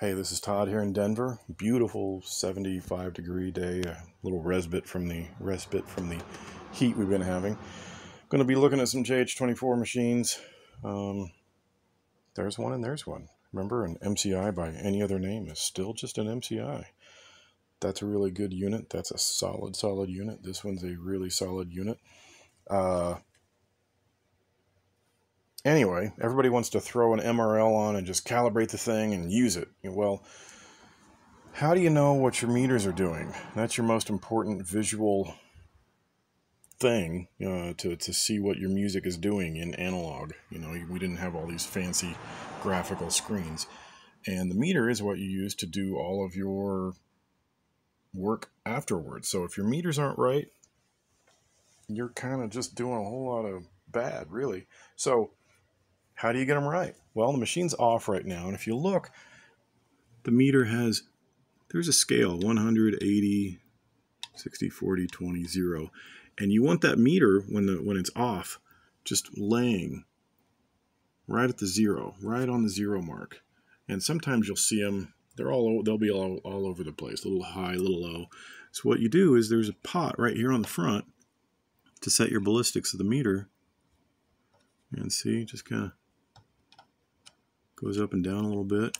Hey, this is Todd here in Denver. Beautiful 75-degree day. A little respite from the heat we've been having. Going to be looking at some JH24 machines. There's one and there's one. Remember, an MCI by any other name is still just an MCI. That's a really good unit. That's a solid unit. This one's a really solid unit. Anyway, everybody wants to throw an MRL on and just calibrate the thing and use it. Well, how do you know what your meters are doing? That's your most important visual thing to see what your music is doing in analog. We didn't have all these fancy graphical screens. And the meter is what you use to do all of your work afterwards. So if your meters aren't right, you're kind of just doing a whole lot of bad, really. So how do you get them right? Well, the machine's off right now. And if you look, the meter there's a scale, 100, 80, 60, 40, 20, 0. And you want that meter, when it's off, just laying right at the 0, right on the 0 mark. And sometimes you'll see them, they'll be all over the place, a little high, a little low. So what you do is there's a pot right here on the front to set your ballistics of the meter. And see, just kind of goes up and down a little bit.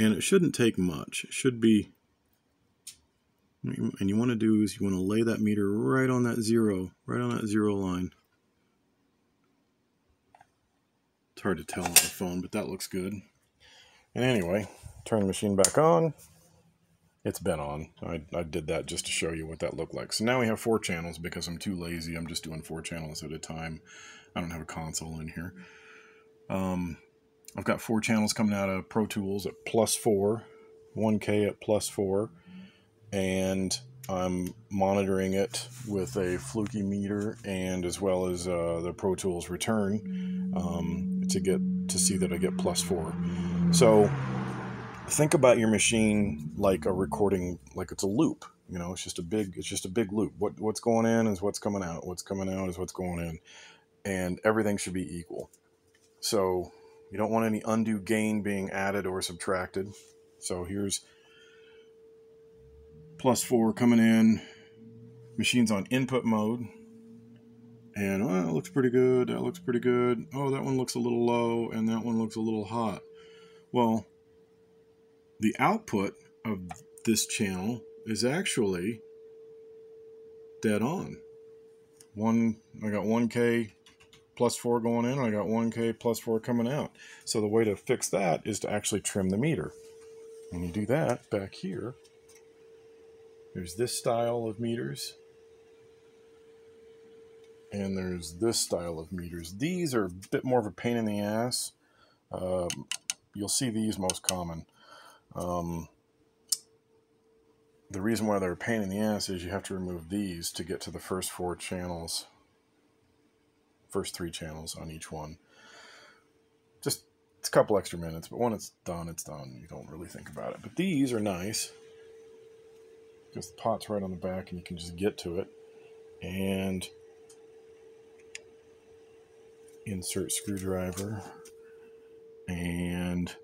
And it shouldn't take much. It should be, and you want to do is you want to lay that meter right on that 0, right on that 0 line. It's hard to tell on the phone, but that looks good. And anyway, turn the machine back on. It's been on. I did that just to show you what that looked like. So now we have 4 channels because I'm too lazy. I'm just doing 4 channels at a time. I don't have a console in here. I've got 4 channels coming out of Pro Tools at +4, 1K at +4, and I'm monitoring it with a fluky meter and as well as the Pro Tools return to see that I get +4. So think about your machine like a recording, like it's a loop. It's just a big loop. What's going in is what's coming out. What's coming out is what's going in, and everything should be equal. So you don't want any undue gain being added or subtracted. So here's +4 coming in. Machine's on input mode. And it looks pretty good. That looks pretty good. Oh, that one looks a little low and that one looks a little hot. Well, the output of this channel is actually dead on. I got 1K +4 going in, and I got 1K +4 coming out. So the way to fix that is to actually trim the meter. And you do that back here. There's this style of meters. And there's this style of meters. These are a bit more of a pain in the ass. You'll see these most common. The reason why they're a pain in the ass is you have to remove these to get to the first 4 channels. First 3 channels on each one. It's a couple extra minutes, but when it's done, it's done. You don't really think about it. But these are nice because the pot's right on the back and you can just get to it. And insert screwdriver, and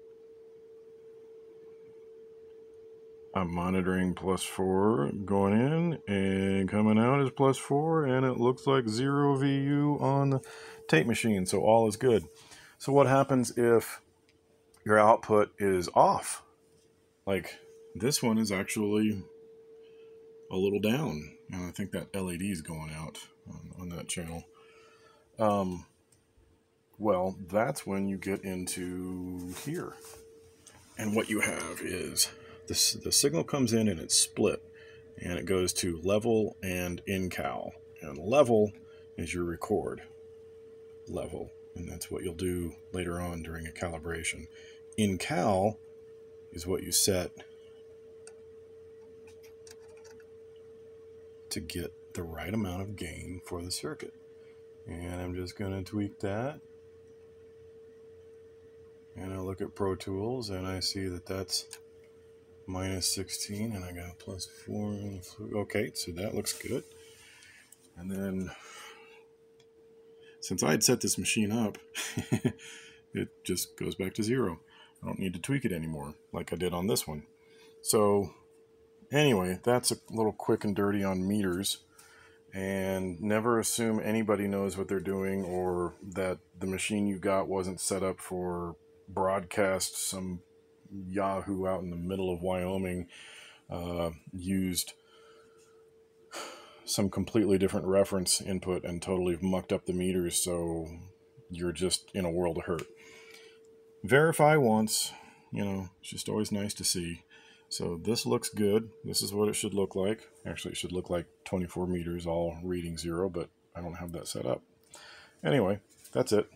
I'm monitoring +4 going in, and coming out is +4, and it looks like 0 VU on the tape machine, so all is good. So what happens if your output is off? Like this one is actually a little down, and I think that LED is going out on that channel. Well, that's when you get into here. And what you have is the signal comes in and it's split. And it goes to level and in cal. And level is your record level. And that's what you'll do later on during a calibration. In cal is what you set to get the right amount of gain for the circuit. And I'm just going to tweak that. And I look at Pro Tools and I see that that's -16 and I got +4. Okay, so that looks good. And then since I had set this machine up, it just goes back to 0. I don't need to tweak it anymore like I did on this one. So anyway, that's a little quick and dirty on meters. And never assume anybody knows what they're doing, or that the machine you got wasn't set up for broadcast. Some Yahoo out in the middle of Wyoming used some completely different reference input and totally mucked up the meters, so you're just in a world of hurt. Verify once, it's just always nice to see. So this looks good. This is what it should look like. Actually, it should look like 24 meters, all reading 0, but I don't have that set up. Anyway, that's it.